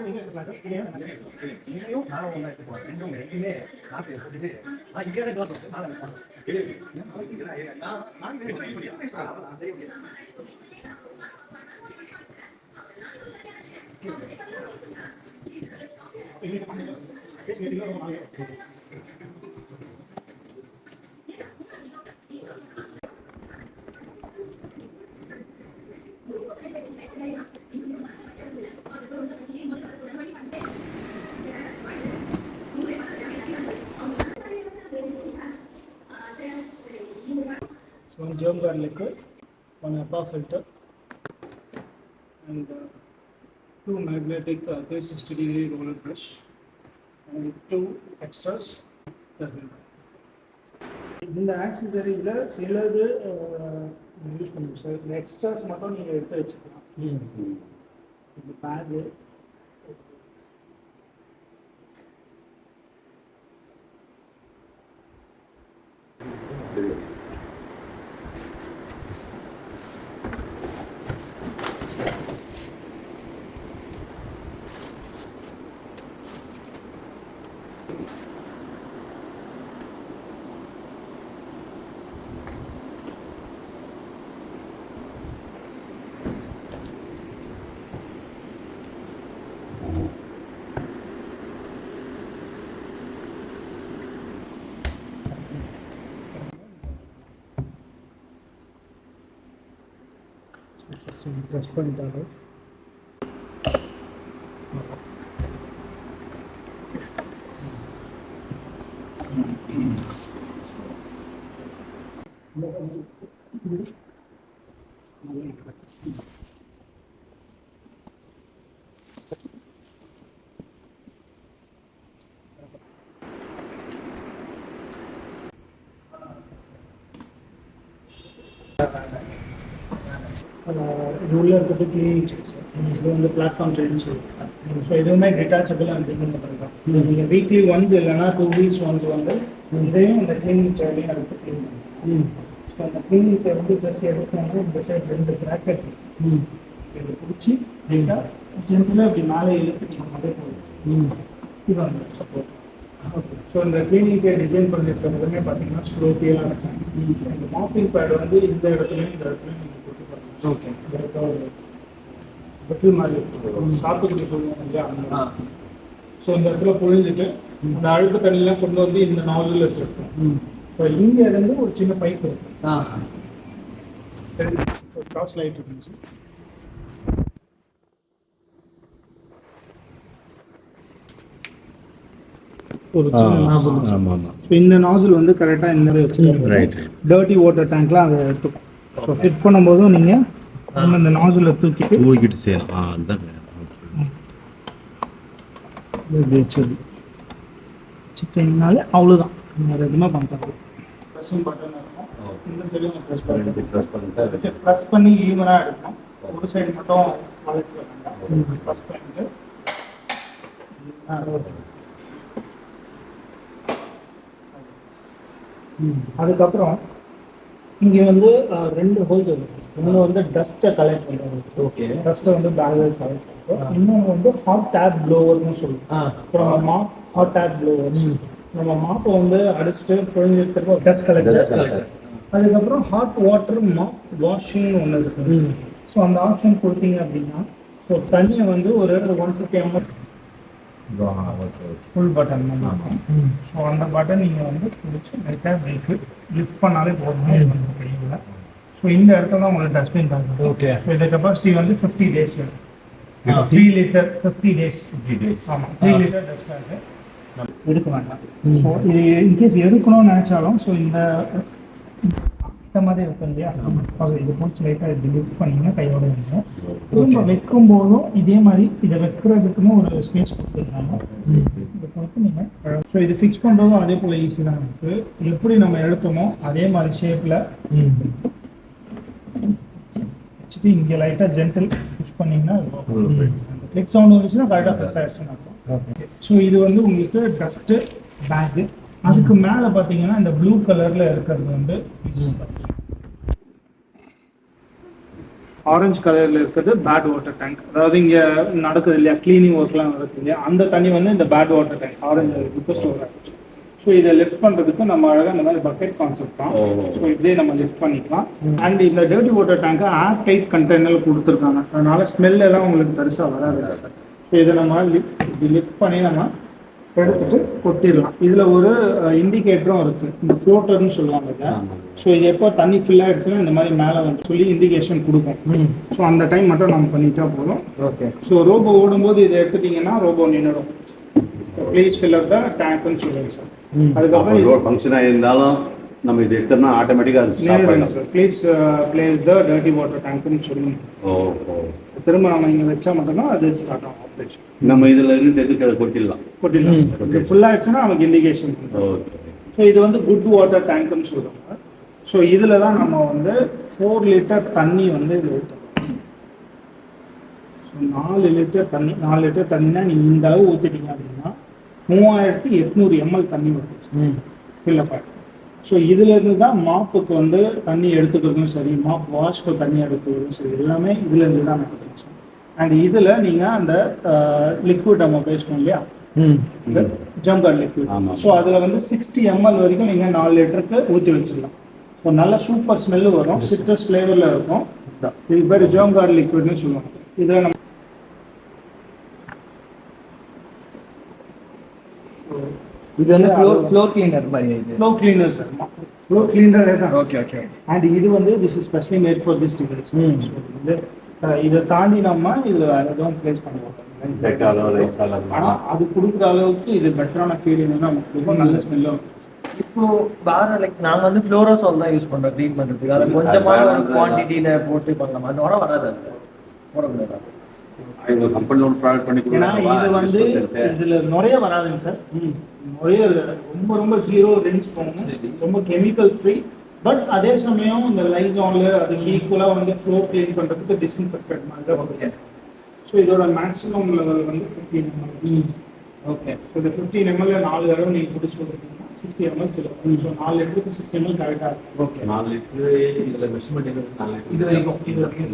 நீயும் நான் ஒன்றா எடுத்துக்குவோம் ரெண்டும் ரெண்டுமே காப்பி போட்டுட்டு இங்கே one germ garlic, one HEPA filter, and 2 magnetic 360-degree roller brush, and 2 extras. இந்த ஆக்சசரிஸில் சிலது யூஸ் பண்ணுவோம் சார். இந்த எக்ஸ்ட்ராஸ் மட்டும் நீங்கள் எடுத்து வச்சுக்கலாம். இந்த பேகு ப்ரெஸ் பண்ணிட்டாரு. ரூலில் இருக்கிறது கிளீனிங் செக்ஸ், இது வந்து பிளாட்ஃபார்ம் ட்ரெயின் சொல்லுவாங்க. ஸோ எதுவுமே டிட்டாச்சபிள் அண்ட் ரிமூவ் பண்ணுறோம். நீங்கள் வீக்லி ஒன்ஸ் இல்லைனா 2 weeks ஒன்ஸ் வந்து இதையும் இந்த கிளீனிங் ட்ரெயிலையும் எடுத்து க்ளீன் பண்ணுவோம். ஸோ அந்த கிளீனிங்கை வந்து ஜஸ்ட் எடுக்கணும்னா இந்த சைட் 2 ப்ராக்கெட் இதை பிடிச்சி லைட்டாக ஜென்டலாக இப்படி மேலே இழுத்துட்டு போதே போதும். இது வந்து சப்போர்ட். ஓகே. ஸோ இந்த கிளீனிங்கை டிசைன் பண்ணியிருக்கிறதுமே பார்த்தீங்கன்னா ஸ்லோட்டியாக இருக்கும். இந்த மாப்பிங் பேட் வந்து இந்த இடத்துலையும் இந்த இடத்துலையும் நீங்கள் போட்டு பாருங்கள். ஓகே. பெட்ரோல் மாதிரி சாப்பிட்டு போடுவோம் இல்லையா? ஸோ இந்த இடத்துல புழிஞ்சிட்டு அந்த அழுக்கு தண்ணியெலாம் கொண்டு வந்து இந்த நாசில் வச்சுருக்கோம். ஸோ இங்கே இருந்து ஒரு சின்ன பைப் இருக்கு. டார்ச் லைட் இருந்துச்சு. ஒரு நாசில். ஸோ இந்த நாசில் வந்து கரெக்டாக இந்த மாதிரி வச்சுருக்கோம். டர்ட்டி வாட்டர் டேங்க்லாம் அதை எடுத்துக்கும். ஸோ ஃபிட் பண்ணும்போதும் நீங்கள் நம்ம இந்த நாசில் தூக்கிட்டு செய்யலாம். வச்சுட்டிங்கனாலே அவ்வளோதான். வேறு எதுவுமே பண்ணுறது. ப்ரெஸ்ஸிங் பட்டன் இருக்கும். இந்த சைடும் ப்ரெஸ் பண்ணி ஈவனாக எடுக்கணும். ஒரு சைடு மட்டும் வளைச்சு வைக்கணும். ப்ரெஸ் பண்ணிட்டு அதுக்கப்புறம் இங்கே வந்து 2 ஹோல்ஸ் இருக்கு. இன்னொன்று வந்து டஸ்ட்டை கலெக்ட் பண்ணுறது. ஓகே. டஸ்ட்டை வந்து பேக்கில் கலெக்ட் பண்ணுறோம். இன்னொன்று வந்து ஹாட் டேப் ப்ளோவர்னு சொல்லுவோம். அப்புறம் நம்ம மாப் ஹாட் டேப் ப்ளோவர். நம்ம மாப்பை வந்து அடிச்சுட்டு புழிஞ்சிட்டு டஸ்ட் கலெக்ட். அதுக்கப்புறம் ஹாட் வாட்டர் மாப் வாஷிங் ஒன்று இருக்குது. ஸோ அந்த ஆப்ஷன் கொடுத்தீங்க அப்படின்னா ஸோ தண்ணியை வந்து ஒரு 150 ml ஃபுல் பட்டன் இருக்கும். ஸோ அந்த பட்டன் நீங்கள் வந்து பிடிச்சி லைட்டாக லிஃப்ட் பண்ணாலே போதும். கையில். ஸோ இந்த இடத்துல தான் உங்களுக்கு டஸ்ட்பின் பார்க்குது. ஓகே. ஸோ இந்த கெப்பாசிட்டி வந்து 50 days. 3 litre 50 days. ஆமாம், 3 லிட்டர் டஸ்ட் பேக்கு எடுக்க வேண்டாம். ஸோ இது இன்கேஸ் எடுக்கணும்னு நினச்சாலும் ஸோ இந்த மாதிரி இருக்கும் இல்லையா? இது பிடிச்சி லைட்டாக இப்படி லிஃப்ட் பண்ணிங்கன்னா கையோட இருக்கும். திரும்ப வைக்கும் போதும் இதே மாதிரி இதை வைக்கிறதுக்குன்னு ஒரு ஸ்பேஸ் கொடுத்துருக்காங்க. இதை கொடுத்து நீங்கள் ஸோ இது ஃபிக்ஸ் பண்ணுறதும் அதே போல் ஈஸி தான் இருக்குது. எப்படி நம்ம எடுத்தோமோ அதே மாதிரி ஷேப்பில் வச்சுட்டு இங்கே லைட்டாக ஜென்டில் புஷ் பண்ணிங்கன்னா அந்த கிளிக் சவுண்ட் வந்துச்சுன்னா கரெக்டாக ஃப்ரெஷ் ஆகிடுச்சுன்னு அர்த்தம். ஸோ இது வந்து உங்களுக்கு டஸ்ட்டு பேக்கு. அதுக்கு மேலே பார்த்தீங்கன்னா இந்த ப்ளூ கலரில் இருக்கிறது வந்து ஆரஞ்சு கலரில் இருக்கிறது பேட் வாட்டர் டேங்க். அதாவது இங்கே நடக்குது இல்லையா, க்ளீனிங் ஒர்க்லாம் நடக்குது இல்லையா, அந்த தண்ணி வந்து இந்த பேட் வாட்டர் டேங்க் ஆரஞ்சு இப்போ ஸ்டோர் ஆகிடுச்சு. ஸோ இதை லிஃப்ட் பண்ணுறதுக்கு நம்ம அழகாக இந்த மாதிரி பக்கெட் கான்செப்ட் தான். ஸோ இப்படியே நம்ம லிஃப்ட் பண்ணிக்கலாம். அண்ட் இந்த டர்ட்டி வாட்டர் டேங்கை ஏர் டைட் கண்டெய்னரில் கொடுத்துருக்காங்க, அதனால ஸ்மெல் எல்லாம் உங்களுக்கு பெருசாக வராது சார். ஸோ இதை நம்ம இப்படி லிஃப்ட் பண்ணி நம்ம எடுத்துட்டு கொட்டிடலாம். இதில் ஒரு இண்டிகேட்டரும் இருக்குது, இந்த ஃப்ளோட்டர்னு சொல்லுவாங்க இதை. ஸோ இது எப்போ தண்ணி ஃபில் ஆகிடுச்சுன்னா இந்த மாதிரி மேலே வந்து சொல்லி இண்டிகேஷன் கொடுக்கும். ஸோ அந்த டைம் மட்டும் நம்ம பண்ணிட்டா போதும். ஓகே. ஸோ ரோபோ ஓடும்போது இதை எடுத்துட்டிங்கன்னா ரோபோ நின்றுடும். ப்ளீஸ் ஃபில் அப் த டேங்க்னு சொல்லுங்க சார். அதுக்கப்புறம் ஃபங்க்ஷனாக இருந்தாலும் நம்ம இது எடுத்தோம்னா ஆட்டோமேட்டிக்காக அது ஸ்டாப் ஆகிடும் sir. Please place the dirty water டேங்க்னு சொல்லுங்க. ஓ, திரும்ப நம்ம இங்கே வச்சா மட்டும்தான் அது ஸ்டார்ட் ஆகும் ஆப்ரேஷன். நம்ம இதில் இருந்து எடுத்து அதை கொட்டிடலாம் சார். இது ஃபுல் ஆயிடுச்சுன்னா நமக்கு இண்டிகேஷன். ஓகே. ஸோ இது வந்து குட் வாட்டர் டேங்க்னு சொல்லுவாங்க. ஸோ இதில் தான் நம்ம வந்து 4 லிட்டர் தண்ணி வந்து இதில் ஊற்றணும். ஸோ 4 லிட்டர் தண்ணி, 4 லிட்டர் தண்ணினா நீங்கள் இந்த அளவு ஊற்றிட்டீங்க அப்படின்னா 3800 ml தண்ணி வரும் ஃபில்லப் ஆகிடும். ஸோ இதுலேருந்து தான் மாப்புக்கு வந்து தண்ணி எடுத்துக்கிறதும் சரி, மாப் வாஷ்க்கு தண்ணி எடுத்துக்கிறதும் சரி, எல்லாமே இதுலேருந்து தான் நடக்குது சார். அண்ட் இதில் நீங்கள் அந்த லிக்விட் நம்ம பேசணும் இல்லையா, ஜம்கார்ட் லிக்விட். ஸோ அதில் வந்து 60 ml வரைக்கும் நீங்கள் 4 லிட்டருக்கு ஊற்றி வச்சிடலாம். ஸோ நல்ல சூப்பர் ஸ்மெல்லு வரும், சிட்ரஸ் ஃப்ளேவரில் இருக்கும். இது பேர் ஜம்கார்ட் லிக்விட்னு சொல்லுவாங்க. இதில் நம்ம இது வந்து ஃப்ளோர் கிளீனர் மாதிரி. ஃப்ளோர் கிளீனர் சார், ஃப்ளோர் கிளீனரே தான். Okay okay. அண்ட் இது வந்து this is specially made for this device. So இது இதை தாண்டி நம்ம இதில் வேறு எதுவும் ப்ளேஸ் பண்ணுவோம். ஆனால் அது கொடுக்குற அளவுக்கு இது பெட்டரான ஃபீலிங் தான் நமக்கு, நல்ல ஸ்மெல்லும். இப்போ வேற லைக் நாங்கள் வந்து ஃப்ளோரோசால் தான் யூஸ் பண்ணுறோம் க்ளீன் பண்ணுறதுக்கு. அது கொஞ்சமாக ஒரு குவான்டிட்டியில் போட்டு பண்ணலாம், அது வர வராது, போட முடியாது. இது வந்து இதுல நிறைய வராதுங்க சார். நிறைய ரொம்ப ஜீரோ ரெஞ்ச் போகும், ரொம்ப கெமிக்கல் ஃப்ரீ. பட் அதே சமயம் இந்த லைசான்ல அது ஈக்குவலா வந்து ஃப்ளோர் கிளீன் பண்றதுக்கு டிஸ்இன்ஃபெக்டட் மாதிரி தான் ஓகே. ஸோ இதோட மேக்ஸிமம் லெவல் வந்து 15 ml. ஓகே. ஸோ இந்த 15 ml 4 தடவை நீங்கள் பிடிச்சி கொடுத்தீங்கன்னா 60 ml ஃபில் ஆகும். ஸோ 4 லிட்டருக்கு 60 ml கரெக்டாக இருக்கும். ஓகே. 4 லிட்டரு இதில் மெஷர்மெண்ட் இது வரைக்கும் 3800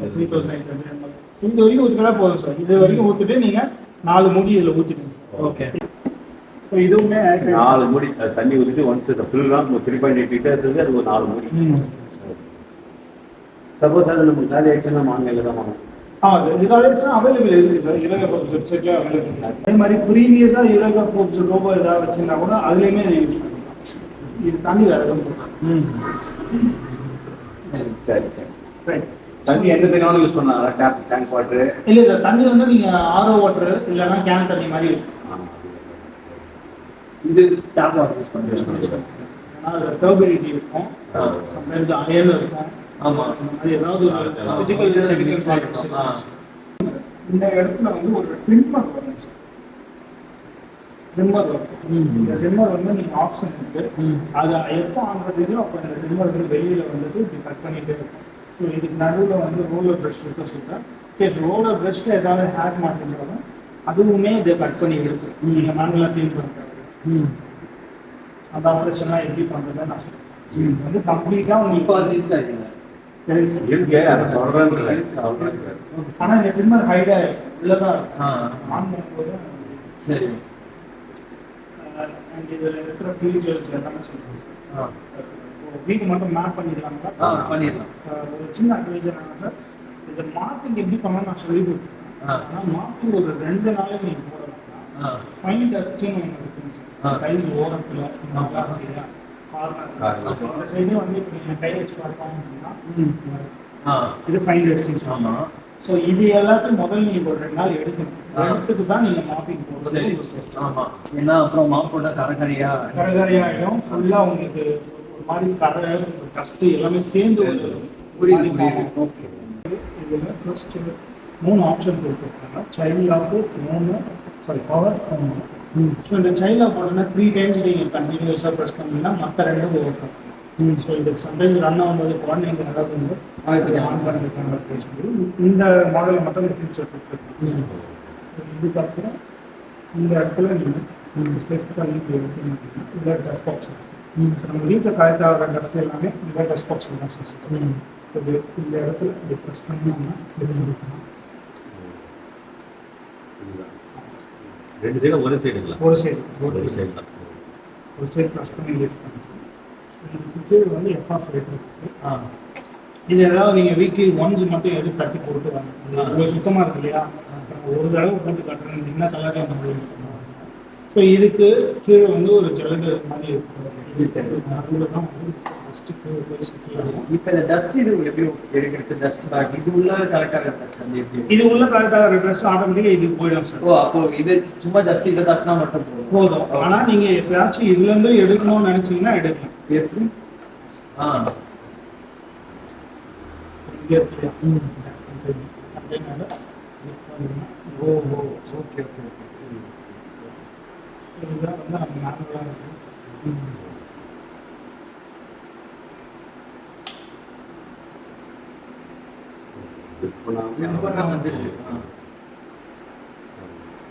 ml. இது வரைக்கும் ஊற்றினா போதும் சார். இது வரைக்கும் ஊற்றிட்டு நீங்கள் 4 மூடி இதில் ஊற்றிடுங்க சார். ஓகே. ஸோ இதுவுமே 4 மூடி தண்ணி ஊற்றிட்டு ஒன்ஸ் ஃபில்னா 3.8 லிட்டர்ஸ் வந்து அது ஒரு 4 மூடி. சப்போஸ் அது நமக்கு காலி ஆயிடுச்சுன்னா மாநில தான் வாங்கணும். ஆமாம் சார், இது ஆல்ரெடி அவைலபிள் இருக்குது சார். யுரேகா ஃபோர்ப்ஸ் வெப்சைட்லேயே அவைலபிள். அதே மாதிரி ப்ரீவியஸாக யுரேகா ஃபோர்ப்ஸ் ரோபோ ஏதாவது வச்சுருந்தா கூட அதுலேயுமே இதை யூஸ் பண்ணிக்கலாம். இது தண்ணி வேறு எதுவும் போடலாம். சரி. ரைட். தண்ணி எந்த தண்ணியாலும் யூஸ் பண்ணலாம், டேங்க் வாட்டர் இல்லை சார். தண்ணி வந்து நீங்கள் ஆர்ஓ வாட்டர் இல்லைன்னா கேன் தண்ணி மாதிரி யூஸ் பண்ணலாம். இது டேப் வாட்டர் யூஸ் பண்ணுறேன். ஏன்னா அதில் டர்பிடிட்டி இருக்கும், சம்டைம்ஸ் அயல் இருக்கும். ஆமாம், இந்த மாதிரி ஏதாவது ஒரு ஃபிசிக்கல் கெமிக்கல் ப்ராடக்ட்ஸ். இந்த இடத்துல வந்து ஒரு ட்ரிம்மர் வரும் சார். ட்ரிம்மர் வரும். இந்த ட்ரிம்மர் வந்து நீங்கள் ஆப்ஷன் இருக்குது, அது எப்போ ஆன் பண்ணுறீங்களோ அப்போ இந்த ட்ரிம்மர் வந்து வெளியில் வந்துட்டு இப்படி கட் பண்ணிகிட்டே இருக்கும். ஸோ இதுக்கு நடுவில் வந்து ரோலர் ப்ரஷ் இருக்க சொல்கிறேன். கேஸ் ரோலர் ப்ரஷ்ல ஏதாவது ஹேர் மாட்டிருந்தாலும் அதுவுமே இதை கட் பண்ணி இருக்கு. நீங்கள் மேனுவலாக க்ளீன் பண்ணுறது அந்த ஆப்ரேஷன்லாம் எப்படி பண்ணுறதை நான் சொல்கிறேன். இது வந்து கம்ப்ளீட்டாக உங்களுக்கு இப்போ அது இருக்காதுங்க. ஆனால் இந்த ட்ரிம்மர் ஹைடாக உள்ளதான் ஆன் பண்ணும்போது சரி. அண்ட் இதில் இருக்கிற ஃபீச்சர்ஸ் எல்லாமே சொல்லுங்கள். வீடு மட்டும் மேப் பண்ணிடலாங்களா? பண்ணிடலாம். ஒரு சின்ன அட்வைஸ் என்னன்னா சார், இந்த மாப்பிங் எப்படி பண்ணலாம் நான் சொல்லி கொடுத்தேன். ஆனால் மாப்பிங் ஒரு 2 நாளைக்கு நீங்கள் போடலாம். ஃபைன் டஸ்ட்னு ஒன்று இருக்குங்க சார். டைல் ஓரத்தில் நல்லா இருக்குல்லையா, கார்னர் அந்த சைடே வந்து இப்போ நீங்கள் கை வச்சு பார்த்தோம் அப்படின்னா இது ஃபைன் டஸ்டிங் சொல்லலாம். ஸோ இது எல்லாத்தையும் முதல்ல நீங்கள் ஒரு 2 நாள் எடுக்கணும். எடுத்துட்டு தான் நீங்கள் மாப்பிங் போடுறது. ஆமாம், ஏன்னா அப்புறம் மாப்போட கரகரையாகிடும். ஃபுல்லாக உங்களுக்கு ஒரு மாதிரி கரை டஸ்ட்டு எல்லாமே சேர்ந்து ஒரு ஓகே. இதில் ஃபர்ஸ்ட்டு 3 ஆப்ஷன் கொடுத்துருக்காங்க. Child lock 3 power 1. ஸோ இந்த சைல்ட் லாக் போட்டோன்னா 3 டைம்ஸ் நீங்கள் கண்டினியூஸாக ப்ரெஸ் பண்ணிங்கன்னா மற்ற 2 ஓட்டும். ஸோ இது சம்டைம்ஸ் ரன் ஆகும்போது குவாரண்டைன் நடக்குது வந்து ஆன் பண்ணிருக்காங்க. இந்த மாடலில் மட்டும் இந்த ஃபீச்சர் கொடுத்துருக்காங்க. இதுக்கப்புறம் இந்த இடத்துல நீங்கள் லெஃப்ட் பண்ணி எடுத்துக்கிட்டீங்கன்னா இதில் டஸ்ட் பாக்ஸ். நம்ம வீட்டில் கரெக்டாக டஸ்ட் எல்லாமே இந்த டஸ்ட் பாக்ஸில் தான் சார். இந்த இடத்துல இப்படி ப்ரெஸ் பண்ணோம்னா டிஃபரெண்ட் இருக்கும். ரெண்டு சைடும் ஒரே சைடுங்களா? ஒரு சைடு சைடு தான். ஒரு சைடு ப்ரெஸ் பண்ணி லிஃப்ட் பண்ணுறோம். இதுக்கு கீழே வந்து எஃப்ஆஃப் ரேட் இருக்குது. இது ஏதாவது நீங்கள் வீக்லி ஒன்ஸ் மட்டும் எது தட்டி போட்டு வாங்க. இவ்வளோ சுத்தமாக இருக்கு இல்லையா, ஒரு தடவை போட்டு கட்டுறது என்ன கலர் பண்ணுவோம். ஸோ இதுக்கு கீழே வந்து ஒரு ஜல்லடு மாதிரி இருக்கும். நடுவில் தான் வந்து டஸ்ட்டுக்கு போய் செட்டில் ஆகும். இப்போ இந்த டஸ்ட் இது எப்படி எடுக்கிறது? டஸ்ட் பேக் இது உள்ள கரெக்டாக டஸ்ட் வந்து எப்படி? இது உள்ள கரெக்டாக ட்ரெஸ் ஆட்டோமேட்டிக்காக இது போயிடும் சார். ஓ, அப்போ இது சும்மா ஜஸ்ட் இதை தட்டினா மட்டும் போதும். ஆனால் நீங்கள் எப்பயாச்சும் இதுலேருந்து எடுக்கணும்னு நினச்சிங்கன்னா எடுக்கலாம். எப்படி? இங்கே இருக்கு. ஓ ஓ, ஓகே ஓகே ஓகே. இதுதான் வந்து நம்ம நார்மலாக இருக்கும்.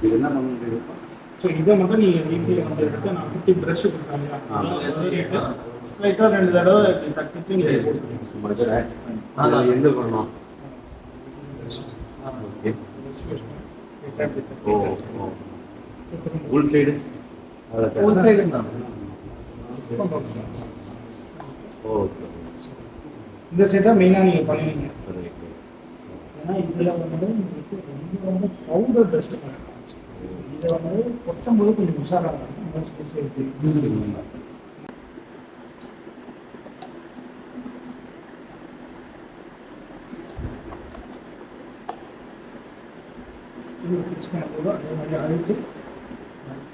இது என்ன பண்ணுறது? ஸோ இதை மட்டும் நீங்கள் வீட்டில் வந்து எடுத்து நான் குட்டி ப்ரெஷ் கொடுத்தாங்க லைட்டாக 2 தடவை இப்படி தட்டிட்டு நீங்கள் போட்டுக்கணும். எங்கே பண்ணணும்? உள் சைடு உள் சைடு தான். ஓகே. இந்த சைடு தான் மெயினாக நீங்கள் பண்ணுவீங்க. ஏன்னா இதில் வந்து உங்களுக்கு ரொம்ப பவுடர் டஸ்ட் பண்ணலாம். இதை வந்து கொட்டும்போது கொஞ்சம் உஷாராக இருக்கும். ஃபிக்ஸ் பண்ணும்போது அதே மாதிரி அழுத்து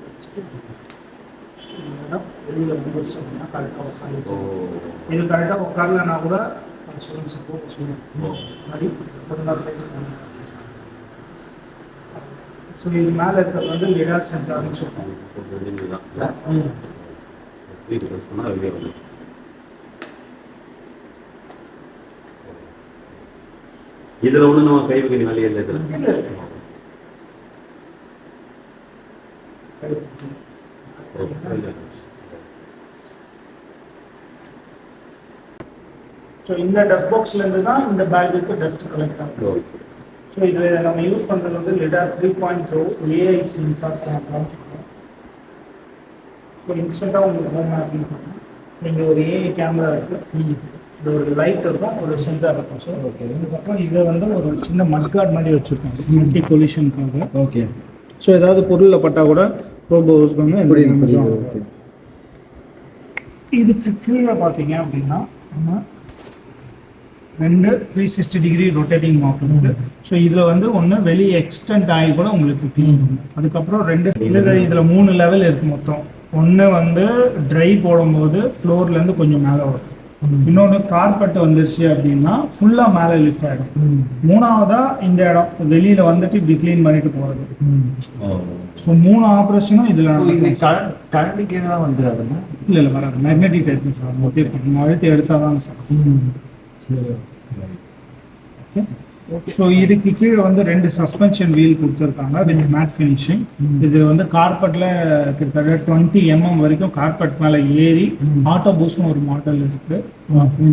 வச்சுட்டு வெளியில் வந்துருச்சு அப்படின்னா கரெக்டாக உட்காந்துச்சு. இது கரெக்டாக உட்காரலன்னா கூட அது சொல்லுங்க சார், போட்டு சொல்லுங்கள் மாதிரி ஒழுங்காக பேசுகிறாங்க. ஸோ இது மேலே இருக்கிறது வந்து லிடார் சென்சார்னு சொல்லுவோம். இதில் ஒன்று நம்ம கை வைக்க வேலையே இல்லை. இதில் ஸோ இந்த டஸ்ட் பாக்ஸ்லேருந்து தான் இந்த பேக்குக்கு டஸ்ட் கலெக்ட் ஆகும். ஸோ இதில் நம்ம யூஸ் பண்ணுறது வந்து லிடார் 3.0 ஏஐ சென்சார் காமிச்சிருக்கோம். ஸோ இன்ஸ்டண்ட்டாக உங்களுக்கு ஹோம் ஆஃபிங் பண்ணும். நீங்கள் ஒரு ஏஐ கேமரா இருக்குது, இது ஒரு லைட் இருக்கும், ஒரு சென்சார் இருக்கும். ஸோ ஓகே, இதுக்கப்புறம் இதை வந்து ஒரு சின்ன மட்கார்ட் மாதிரி வச்சுருக்கோம் மல்டி பொல்யூஷனுக்காக. ஓகே. ஸோ ஏதாவது பொருளில் பட்டால் கூட ரோபோஸ் வந்து இதுக்கு கீழே பார்த்தீங்க அப்படின்னா நம்ம 2 360 டிகிரி ரொட்டேட்டிங் மாப் இருக்குது. ஸோ இதில் வந்து ஒன்று வெளியே எக்ஸ்டெண்ட் ஆகி கூட உங்களுக்கு க்ளீன் பண்ணும். அதுக்கப்புறம் 2 இதில் 3 லெவல் இருக்குது மொத்தம். ஒன்று வந்து ட்ரை போடும்போது ஃப்ளோர்லேருந்து கொஞ்சம் மேலே வரும். இன்னொன்று கார்பெட் வந்துருச்சு அப்படின்னா ஃபுல்லாக மேலே லிஃப்ட் ஆகிடும். 3வதா இந்த இடம் வெளியில் வந்துட்டு இப்படி க்ளீன் பண்ணிட்டு போகிறது. ஸோ 3 ஆப்ரேஷனும் இதில் கரண்ட் கீழே வந்துடாதுங்க? இல்லை வராது. மேக்னெட்டிக் எடுத்து சார் மொட்டை பண்ணி அழுத்தி எடுத்தால் தான் சார். சரி. ஓகே. ஸோ இதுக்கு கீழே வந்து 2 சஸ்பென்ஷன் வீல் கொடுத்துருக்காங்க வித் மேட் ஃபினிஷிங். இது வந்து கார்பெட்டில் கிட்டத்தட்ட 20 mm வரைக்கும் கார்பெட் மேலே ஏறி ஆட்டோ பூஸ்ட்னு ஒரு மாடல் இருக்குது,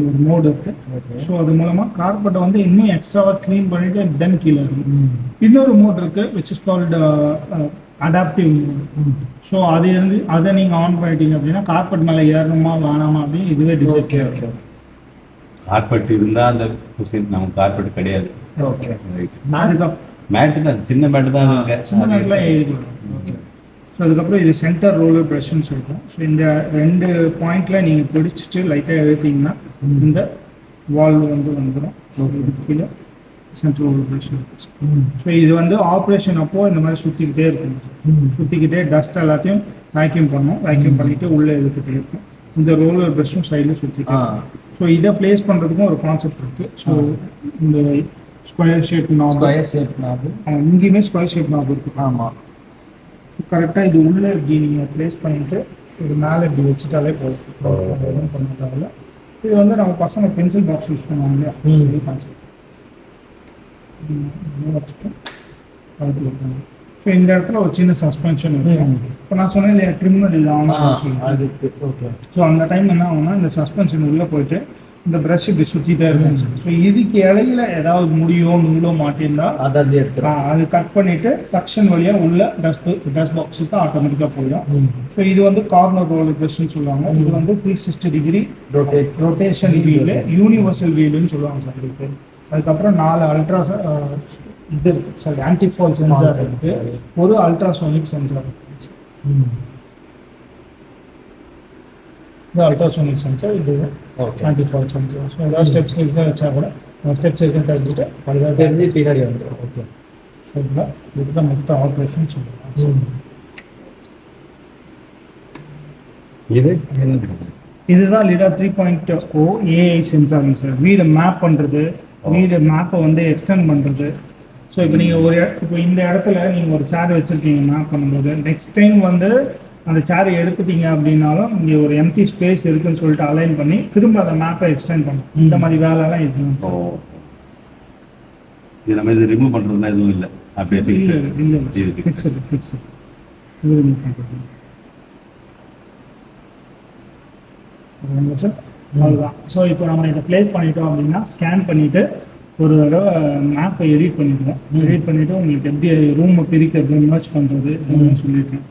ஒரு மோடு இருக்குது. ஸோ அது மூலமாக கார்பெட்டை வந்து இன்னும் எக்ஸ்ட்ராவாக க்ளீன் பண்ணிட்டு தென் கீழே இருக்கு. இன்னொரு மோட் இருக்குது which is called adaptive mode. So அது இருந்து அதை நீங்கள் ஆன் பண்ணிட்டீங்க அப்படின்னா கார்பெட் மேலே ஏறணுமா வேணாமா அப்படின்னு இதுவே டிசைட். ஓகே. கார்பெட் இருந்தால் அந்த நமக்கு கார்பெட் கிடையாது. ஓகே. மேட்டு தான், சின்ன மேட்டு தான் இருக்கு. சின்ன மேட்லாம் ஏறி. ஓகே. ஸோ அதுக்கப்புறம் இது சென்டர் ரோலர் ப்ரஷ்ன்னு சொல்கிறோம். ஸோ இந்த 2 பாயிண்டில் நீங்கள் பிடிச்சிட்டு லைட்டாக எழுத்திங்கன்னா இந்த வால்வ் வந்து வந்துடும். ஸோ இது கீழே சென்ட்ரல் ரோலர் ப்ரஷ் இருக்குது. ஸோ இது வந்து ஆப்ரேஷன் அப்போது இந்த மாதிரி சுற்றிக்கிட்டே இருக்கும். சுற்றிக்கிட்டே டஸ்ட் எல்லாத்தையும் வேக்யூம் பண்ணும். வேக்யூம் பண்ணிவிட்டு உள்ளே இழுத்துகிட்டே இருக்கும். இந்த ரோலர் ப்ரஷ்ஷும் சைடில் சுற்றிட்டு. ஸோ இதை பிளேஸ் பண்ணுறதுக்கும் ஒரு கான்செப்ட் இருக்குது. ஸோ இந்த ஸ்கொயர் ஷேப் நாப் இங்கேயுமே ஸ்கொயர் ஷேப் நாப் இருக்குது. ஆமாம். ஸோ கரெக்டாக இது உள்ளே இப்படி நீங்கள் ப்ளேஸ் பண்ணிவிட்டு இது மேலே இப்படி வச்சுட்டாலே போதும். எதுவும் பண்ண தேவையில்ல. இது வந்து நம்ம பசங்க பென்சில் பாக்ஸ் யூஸ் பண்ணுவாங்க இல்லையா, இது கான்செப்ட் வச்சுட்டு அதுக்கு வைக்கணும். ஸோ இந்த இடத்துல ஒரு சின்ன சஸ்பென்ஷன் இருக்கும். இப்போ நான் சொன்னேன் இல்லையா ட்ரிம்மர் இல்லாமல் அதுக்கு. ஓகே. ஸோ அந்த டைம் என்ன ஆகும்னா இந்த சஸ்பென்ஷன் உள்ளே போயிட்டு இந்த ப்ரஷ் இப்படி சுற்றிட்டே இருக்கும் சார். ஸோ இதுக்கு இடையில ஏதாவது முடியோ நூலோ மாட்டியிருந்தா அதாவது எடுத்துரும். அது கட் பண்ணிட்டு சக்ஷன் வழியா உள்ள டஸ்ட் பாக்ஸுக்கு ஆட்டோமேட்டிக்காக போயிடும். ஸோ இது வந்து கார்னர் ரோலர் ப்ரஷ்னு சொல்லுவாங்க. இது வந்து 360 டிகிரி ரொட்டேஷன் வீலு, யூனிவர்சல் வீலுன்னு சொல்லுவாங்க சார் இதுக்கு. அதுக்கப்புறம் 4 அல்ட்ரா இது இருக்கு சார், ஆன்டிஃபால் சென்சார் இருக்கு, ஒரு அல்ட்ராசோனிக் சென்சார் இருக்கு சார். இது அல்ட்ராசோனிக் சென்சார், இது ஆன்டிஃபால் சென்சார். ஸோ ஏதாவது ஸ்டெப்ஸ் இருக்க வச்சா கூட ஸ்டெப்ஸ் இருக்குன்னு தெரிஞ்சுட்டு அதுதான் தெரிஞ்சு பின்னாடி வந்துடும். ஓகே, ஸோ இதுதான் மொத்த ஆப்ரேஷன் சொல்லுவாங்க. இதுதான் LiDAR 3.0 ஏஐ சென்சாருங்க சார். வீடு மேப் பண்ணுறது, வீடு மேப்பை வந்து எக்ஸ்டெண்ட் பண்ணுறது. ஸோ இப்போ நீங்கள் இப்போ இந்த இடத்துல நீங்கள் ஒரு சேர் வச்சுருக்கீங்க மேப் பண்ணும்போது, நெக்ஸ்ட் டைம் வந்து அந்த சேரை எடுத்துட்டீங்க அப்படின்னாலும் இங்கே ஒரு எம்டி ஸ்பேஸ் இருக்குன்னு சொல்லிட்டு அலைன் பண்ணி திரும்ப அந்த மேப்பை எக்ஸ்டெண்ட் பண்ணும். இந்த மாதிரி வேலைலாம் இதுதான் சார். இது நம்ம இது ரிமூவ் பண்ணுறதுனா எதுவும் இல்லை, அப்படியே இல்லை ஃபிக்ஸடு இது ரிமூவ் பண்ணுறது சார். அவ்வளோதான். ஸோ இப்போ நம்ம இதை ப்ளேஸ் பண்ணிட்டோம் அப்படின்னா ஸ்கேன் பண்ணிவிட்டு ஒரு தடவை மேப்பை எடிட் பண்ணிடுவோம். எடிட் பண்ணிவிட்டு உங்களுக்கு எப்படி ரூமை பிரிக்கிறது, மர்ஜ் பண்ணுறது சொல்லியிருக்கேன்.